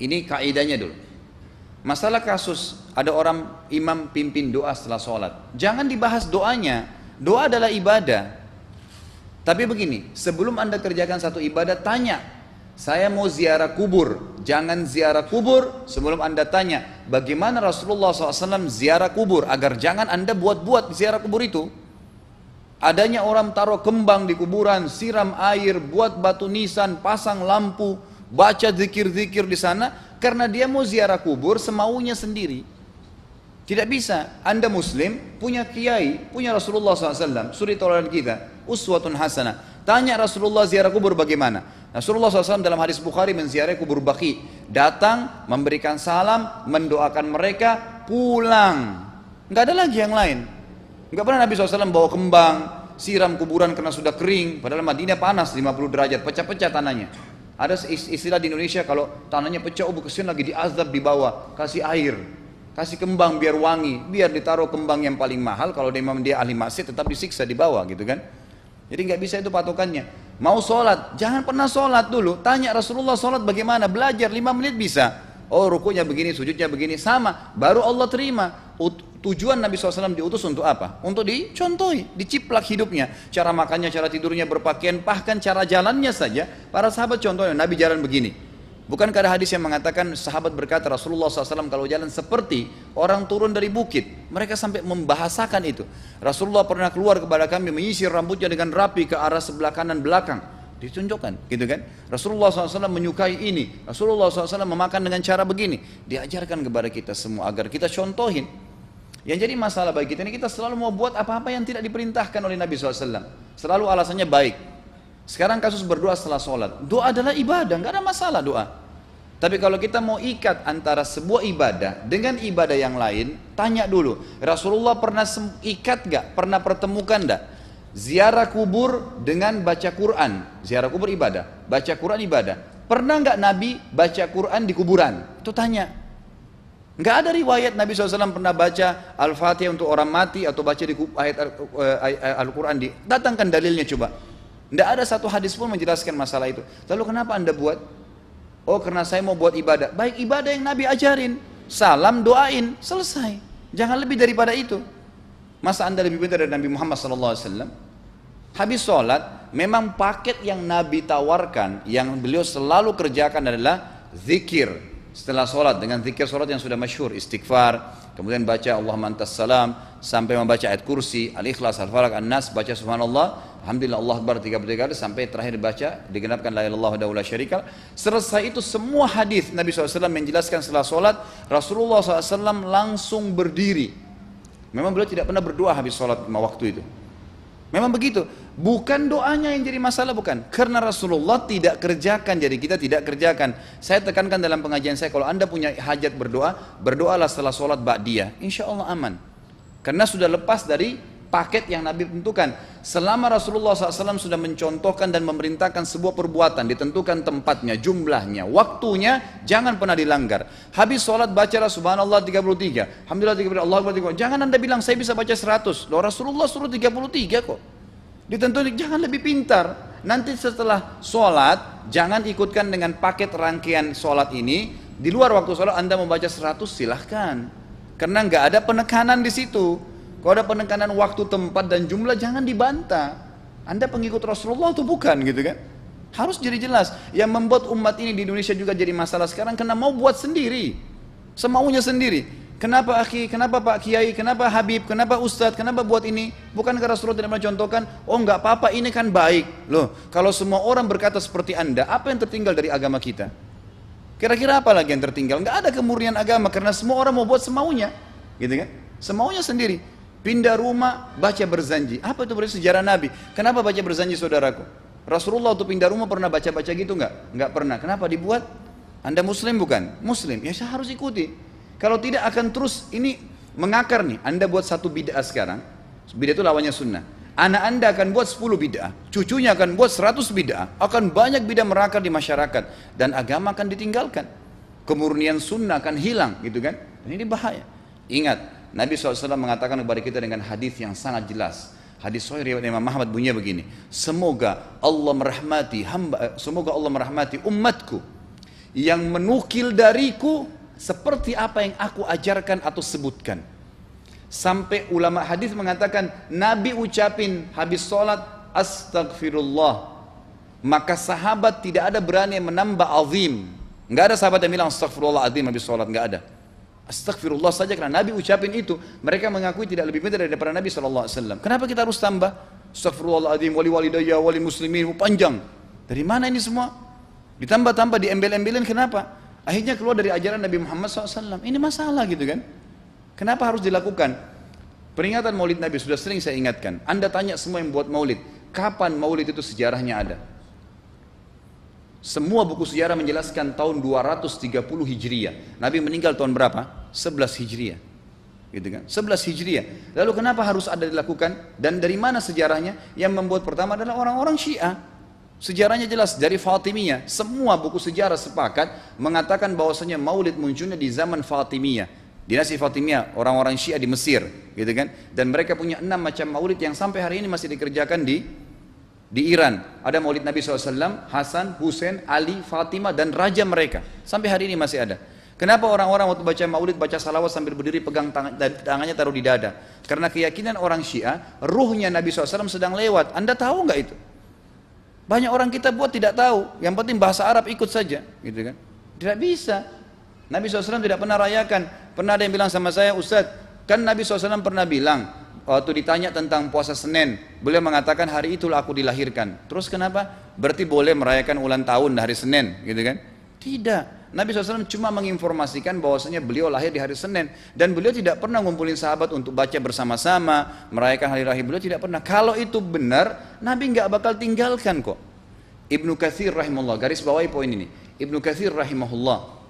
Ini kaidahnya dulu. Masalah kasus ada orang imam pimpin doa setelah sholat, jangan dibahas doanya. Doa adalah ibadah. Tapi begini, sebelum anda kerjakan satu ibadah, tanya, saya mau ziarah kubur. Jangan ziarah kubur sebelum anda tanya bagaimana Rasulullah SAW ziarah kubur, agar jangan anda buat-buat ziarah kubur itu. Adanya orang taruh kembang di kuburan, siram air, buat batu nisan, pasang lampu, baca zikir-zikir di sana, karena dia mau ziarah kubur semaunya sendiri. Tidak bisa. Anda muslim, punya kiai, punya Rasulullah SAW, suri toladan kita, uswatun hasanah. Tanya Rasulullah ziarah kubur bagaimana. Rasulullah SAW dalam hadis Bukhari menziarahi kubur Baqi, datang, memberikan salam, mendoakan mereka, pulang. Nggak ada lagi yang lain. Nggak pernah Nabi SAW bawa kembang, siram kuburan karena sudah kering, padahal Madinah panas 50 derajat, pecah-pecah tanahnya. Ada istilah di Indonesia, kalau tanahnya pecah, kesian lagi diazab di bawah, kasih air, kasih kembang biar wangi, biar ditaruh kembang yang paling mahal. Kalau dia ahli maksiat tetap disiksa di bawah gitu kan. Jadi nggak bisa itu patokannya. Mau sholat, jangan pernah sholat dulu, tanya Rasulullah sholat bagaimana, belajar 5 menit bisa. Oh rukunya begini, sujudnya begini, sama, baru Allah terima. Tujuan Nabi SAW diutus untuk apa? Untuk dicontohi, diciplak hidupnya, cara makannya, cara tidurnya, berpakaian, bahkan cara jalannya saja. Para sahabat contohnya, Nabi jalan begini. Bukankah ada hadis yang mengatakan, sahabat berkata Rasulullah SAW kalau jalan seperti orang turun dari bukit. Mereka sampai membahasakan itu. Rasulullah pernah keluar kepada kami menyisir rambutnya dengan rapi ke arah sebelah kanan belakang. Ditunjukkan gitu kan. Rasulullah SAW menyukai ini. Rasulullah SAW memakan dengan cara begini. Diajarkan kepada kita semua agar kita contohin. Yang jadi masalah bagi kita ini, kita selalu mau buat apa-apa yang tidak diperintahkan oleh Nabi SAW. Selalu alasannya baik. Sekarang kasus berdoa setelah sholat. Doa adalah ibadah, nggak ada masalah doa. Tapi kalau kita mau ikat antara sebuah ibadah dengan ibadah yang lain, tanya dulu, Rasulullah pernah ikat nggak? Pernah pertemukan nggak? Ziarah kubur dengan baca Quran. Ziarah kubur ibadah, baca Quran ibadah. Pernah nggak Nabi baca Quran di kuburan? Itu tanya. Nggak ada riwayat Nabi SAW pernah baca Al-Fatihah untuk orang mati atau baca di ayat Al-Quran. Datangkan dalilnya coba. Nggak ada satu hadis pun menjelaskan masalah itu. Lalu kenapa anda buat? Oh karena saya mau buat ibadah. Baik, ibadah yang Nabi ajarin. Salam, doain, selesai. Jangan lebih daripada itu. Masa anda lebih pintar dari Nabi Muhammad SAW? Habis sholat, memang paket yang Nabi tawarkan, yang beliau selalu kerjakan adalah zikir. Setelah sholat dengan zikir sholat yang sudah masyhur, istighfar, kemudian baca Allahumma antas salam, sampai membaca ayat kursi, al-ikhlas, al-falaq, an-nas, baca subhanallah, alhamdulillah, Allah akbar 33 kali, sampai terakhir baca digenapkan la ilaha illallah wahdahu la syarika. Selesai itu semua hadis Nabi SAW menjelaskan setelah sholat, Rasulullah SAW langsung berdiri. Memang beliau tidak pernah berdoa habis sholat 5 waktu itu. Memang begitu. Bukan doanya yang jadi masalah, bukan. Karena Rasulullah tidak kerjakan, jadi kita tidak kerjakan. Saya tekankan dalam pengajian saya, kalau anda punya hajat berdoa, berdoalah setelah sholat ba'diyah. Insya Allah aman. Karena sudah lepas dari paket yang Nabi tentukan. Selama Rasulullah SAW sudah mencontohkan dan memerintahkan sebuah perbuatan, ditentukan tempatnya, jumlahnya, waktunya, jangan pernah dilanggar. Habis sholat bacalah subhanallah 33, alhamdulillah 33, Allah akbar 33. Jangan anda bilang saya bisa baca 100. Loh Rasulullah suruh 33 kok. Ditentukan, jangan lebih pintar. Nanti setelah sholat, jangan ikutkan dengan paket rangkaian sholat ini. Di luar waktu sholat anda membaca 100 silahkan. Karena nggak ada penekanan di situ. Kalau ada penekanan waktu, tempat, dan jumlah, jangan dibantah. Anda pengikut Rasulullah atau bukan gitu kan? Harus jadi jelas. Yang membuat umat ini di Indonesia juga jadi masalah sekarang, karena mau buat sendiri. Semaunya sendiri. Kenapa akhi, kenapa Pak Kiai, kenapa Habib, kenapa Ustadz, kenapa buat ini? Bukankah Rasulullah tidak mencontohkan? Oh enggak apa-apa, ini kan baik. Loh, kalau semua orang berkata seperti anda, apa yang tertinggal dari agama kita? Kira-kira apa lagi yang tertinggal? Enggak ada kemurnian agama, karena semua orang mau buat semaunya. Gitu kan? Semaunya sendiri. Pindah rumah, baca berzanji. Apa itu berarti sejarah Nabi? Kenapa baca berzanji saudaraku? Rasulullah untuk pindah rumah pernah baca-baca gitu enggak? Enggak pernah. Kenapa dibuat? Anda muslim bukan? Muslim. Ya saya harus ikuti. Kalau tidak akan terus ini mengakar nih. Anda buat satu bid'ah sekarang. Bid'ah itu lawannya sunnah. Anak anda akan buat 10 bid'ah. Cucunya akan buat 100 bid'ah. Akan banyak bid'ah merakar di masyarakat. Dan agama akan ditinggalkan. Kemurnian sunnah akan hilang gitu kan. Dan ini bahaya. Ingat. Nabi SAW mengatakan kepada kita dengan hadis yang sangat jelas. Hadis sahih riwayat Imam Ahmad bunyinya begini. Semoga Allah merahmati umatku yang menukil dariku seperti apa yang aku ajarkan atau sebutkan. Sampai ulama hadis mengatakan Nabi ucapin habis sholat astagfirullah, maka sahabat tidak ada berani yang menambah azim. Nggak ada sahabat yang bilang astagfirullah azim habis sholat, nggak ada. Astagfirullah saja karena Nabi ucapin itu. Mereka mengakui tidak lebih pintar daripada Nabi SAW. Kenapa kita harus tambah astagfirullahaladzim, wali walidayya, wali muslimin, panjang. Dari mana ini semua? Ditambah-tambah, diembel-embelin, kenapa? Akhirnya keluar dari ajaran Nabi Muhammad SAW. Ini masalah gitu kan? Kenapa harus dilakukan? Peringatan maulid Nabi sudah sering saya ingatkan. Anda tanya semua yang buat maulid, kapan maulid itu sejarahnya ada? Semua buku sejarah menjelaskan tahun 230 Hijriah. Nabi meninggal tahun berapa? 11 Hijriah. Gitu kan? 11 Hijriah. Lalu kenapa harus ada dilakukan? Dan dari mana sejarahnya? Yang membuat pertama adalah orang-orang Syiah. Sejarahnya jelas dari Fatimiyah. Semua buku sejarah sepakat mengatakan bahwasanya maulid munculnya di zaman Fatimiyah. Dinasti Fatimiyah, orang-orang Syiah di Mesir, gitu kan? Dan mereka punya 6 macam maulid yang sampai hari ini masih dikerjakan di Iran. Ada maulid Nabi SAW, Hasan, Husain, Ali, Fatimah, dan raja mereka. Sampai hari ini masih ada. Kenapa orang-orang waktu baca maulid, baca salawat sambil berdiri pegang tangannya taruh di dada? Karena keyakinan orang Syiah, ruhnya Nabi SAW sedang lewat. Anda tahu nggak itu? Banyak orang kita buat tidak tahu. Yang penting bahasa Arab ikut saja, gitu kan? Tidak bisa. Nabi SAW tidak pernah rayakan. Pernah ada yang bilang sama saya, Ustadz, kan Nabi SAW pernah bilang, waktu ditanya tentang puasa Senin, beliau mengatakan hari itulah aku dilahirkan. Terus kenapa? Berarti boleh merayakan ulang tahun hari Senin, gitu kan? Tidak. Nabi SAW cuma menginformasikan bahwasanya beliau lahir di hari Senin. Dan beliau tidak pernah ngumpulin sahabat untuk baca bersama-sama, merayakan hari lahir beliau, tidak pernah. Kalau itu benar, Nabi nggak bakal tinggalkan kok. Ibnu Katsir rahimahullah, garis bawahi poin ini. Ibnu Katsir rahimahullah,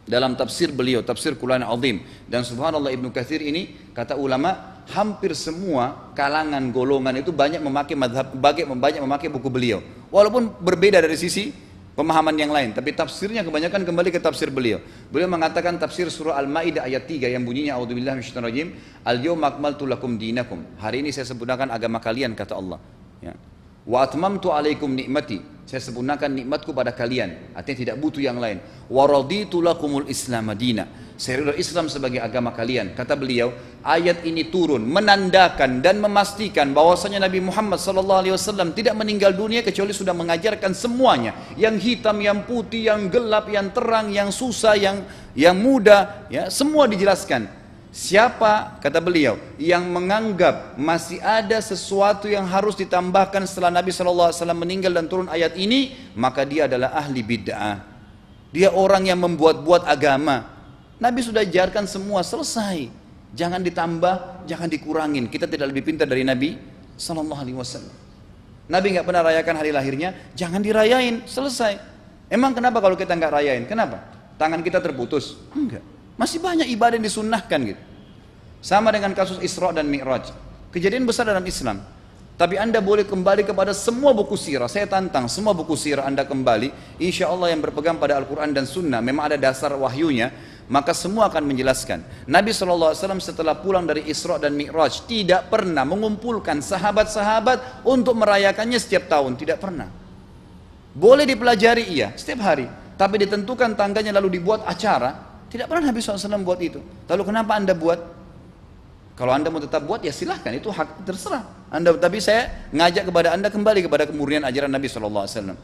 dalam tafsir beliau, tafsir Quran Azim, dan subhanallah Ibnu Katsir ini, kata ulama, hampir semua kalangan golongan itu banyak memakai buku beliau, walaupun berbeda dari sisi pemahaman yang lain, tapi tafsirnya kebanyakan kembali ke tafsir beliau. Beliau mengatakan tafsir surah Al-Maidah ayat 3 yang bunyinya a'udzubillahi minasyaitonir rajim, al-yawma akmaltu lakum dinakum, hari ini saya sempurnakan agama kalian, kata Allah, ya. Wa atmamtu alaikum nikmati, saya sempurnakan nikmatku pada kalian, artinya tidak butuh yang lain. Wa raditu lakumul Islam madina, saya ridha Islam sebagai agama kalian. Kata beliau, ayat ini turun menandakan dan memastikan bahwasanya Nabi Muhammad SAW tidak meninggal dunia kecuali sudah mengajarkan semuanya, yang hitam, yang putih, yang gelap, yang terang, yang susah, yang muda, ya, semua dijelaskan. Siapa, kata beliau, yang menganggap masih ada sesuatu yang harus ditambahkan setelah Nabi SAW meninggal dan turun ayat ini, maka dia adalah ahli bid'ah. Dia orang yang membuat-buat agama. Nabi sudah ajarkan semua, selesai. Jangan ditambah, jangan dikurangin. Kita tidak lebih pintar dari Nabi SAW. Nabi nggak pernah rayakan hari lahirnya, jangan dirayain, selesai. Emang kenapa kalau kita nggak rayain? Kenapa? Tangan kita terputus? Enggak. Masih banyak ibadah yang disunnahkan gitu. Sama dengan kasus Isra dan Mi'raj. Kejadian besar dalam Islam. Tapi Anda boleh kembali kepada semua buku sirah. Saya tantang semua buku sirah Anda kembali. Insya Allah yang berpegang pada Al-Quran dan Sunnah, memang ada dasar wahyunya, maka semua akan menjelaskan. Nabi SAW setelah pulang dari Isra dan Mi'raj tidak pernah mengumpulkan sahabat-sahabat untuk merayakannya setiap tahun. Tidak pernah. Boleh dipelajari iya, setiap hari. Tapi ditentukan tanggalnya lalu dibuat acara. Tidak pernah Nabi SAW buat itu. Lalu kenapa Anda buat? Kalau Anda mau tetap buat, ya silahkan, itu hak terserah Anda. Tapi saya ngajak kepada Anda kembali kepada kemurnian ajaran Nabi SAW.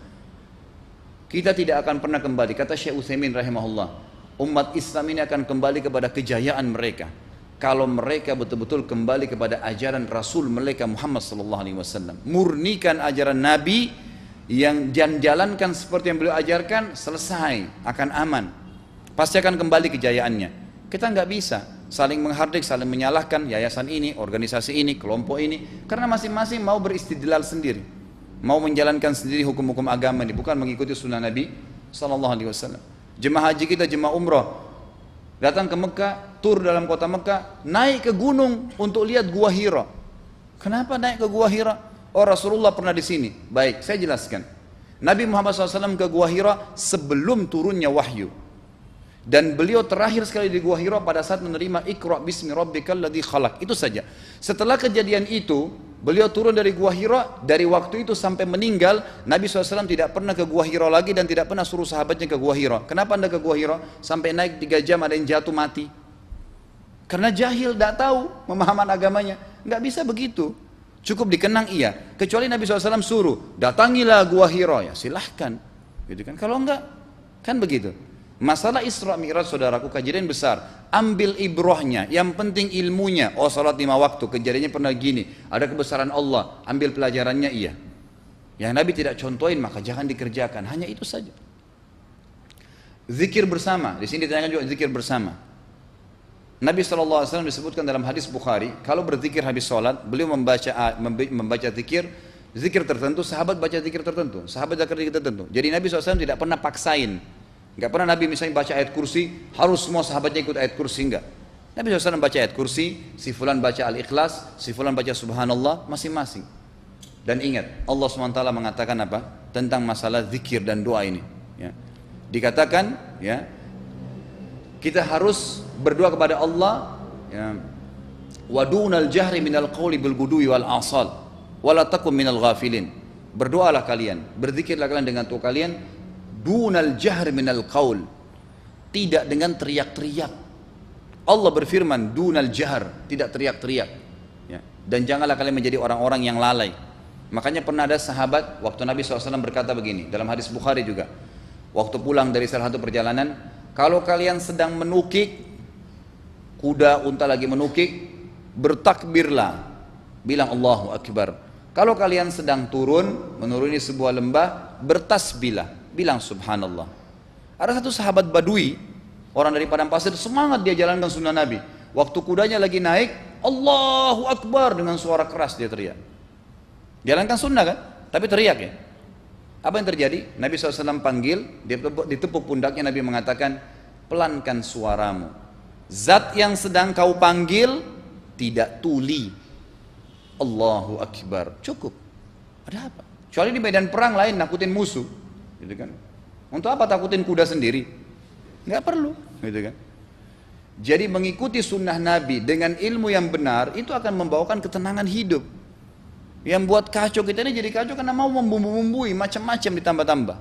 Kita tidak akan pernah kembali, kata Syekh Utsaimin rahimahullah, umat Islam ini akan kembali kepada kejayaan mereka kalau mereka betul-betul kembali kepada ajaran Rasul mereka Muhammad SAW. Murnikan ajaran Nabi, yang jalankan seperti yang beliau ajarkan, selesai, akan aman. Pasti akan kembali kejayaannya. Kita nggak bisa saling menghardik, saling menyalahkan yayasan ini, organisasi ini, kelompok ini, karena masing-masing mau beristidlal sendiri, mau menjalankan sendiri hukum-hukum agama ini, bukan mengikuti sunnah Nabi SAW. Jemaah haji kita, jemaah umrah, datang ke Mekah, tur dalam kota Mekah, naik ke gunung untuk lihat Gua Hira. Kenapa naik ke Gua Hira? Oh, Rasulullah pernah di sini. Baik, saya jelaskan. Nabi Muhammad SAW ke Gua Hira sebelum turunnya wahyu. Dan beliau terakhir sekali di Gua Hira pada saat menerima Iqra bismi rabbikal ladzi khalaq. Itu saja. Setelah kejadian itu, Beliau turun dari Gua Hira, dari waktu itu sampai meninggal, Nabi SAW tidak pernah ke Gua Hira lagi dan tidak pernah suruh sahabatnya ke Gua Hira. Kenapa anda ke Gua Hira? Sampai naik 3 jam ada yang jatuh mati. Karena jahil, tidak tahu pemahaman agamanya. Nggak bisa begitu. Cukup dikenang iya. Kecuali Nabi SAW suruh, datangilah Gua Hira. Ya silahkan. Gitu kan? Kalau enggak, kan begitu. Masalah Isra Mi'raj saudaraku kejadian besar. Ambil ibrohnya, yang penting ilmunya. Oh salat 5 waktu, kejadiannya pernah gini. Ada kebesaran Allah, ambil pelajarannya iya. Yang Nabi tidak contohin maka jangan dikerjakan. Hanya itu saja. Zikir bersama, di sini ditanyakan juga zikir bersama. Nabi SAW disebutkan dalam hadis Bukhari, kalau berzikir habis sholat, beliau membaca zikir tertentu, sahabat baca zikir tertentu, sahabat baca zikir tertentu. Jadi Nabi SAW tidak pernah paksain. Enggak pernah Nabi misalnya baca ayat kursi, harus semua sahabatnya ikut ayat kursi, enggak. Nabi SAW baca ayat kursi, si fulan baca al-ikhlas, si fulan baca subhanallah, masing-masing. Dan ingat, Allah SWT mengatakan apa? Tentang masalah zikir dan doa ini. Ya. Dikatakan, ya, kita harus berdoa kepada Allah, ya, wadunal jahri minal qawli bil gudui wal asal, wala takum minal ghafilin. Berdoalah kalian, berzikirlah kalian dengan doa kalian, dunal jahr minal qaul, tidak dengan teriak-teriak. Allah berfirman dunal jahr, tidak teriak-teriak, ya. Dan janganlah kalian menjadi orang-orang yang lalai. Makanya pernah ada sahabat waktu Nabi SAW berkata begini dalam hadis Bukhari juga, waktu pulang dari salah satu perjalanan, kalau kalian sedang menukik kuda, unta lagi menukik, bertakbirlah, bilang Allahu Akbar. Kalau kalian sedang menuruni sebuah lembah, bertasbihlah, bilang subhanallah. Ada satu sahabat badui, orang dari padang pasir, semangat dia jalankan sunnah Nabi. Waktu kudanya lagi naik, Allahu Akbar, dengan suara keras dia teriak. Jalankan sunnah kan, tapi teriak ya. Apa yang terjadi? Nabi SAW panggil, ditepuk pundaknya, Nabi mengatakan, pelankan suaramu. Zat yang sedang kau panggil tidak tuli. Allahu Akbar, cukup. Ada apa? Kecuali di medan perang lain nakutin musuh, gitu kan? Untuk apa takutin kuda sendiri? Nggak perlu, gitu kan? Jadi mengikuti sunnah Nabi dengan ilmu yang benar itu akan membawakan ketenangan hidup. Yang buat kacau kita ini jadi kacau karena mau membumbu-bumbui macam-macam ditambah-tambah.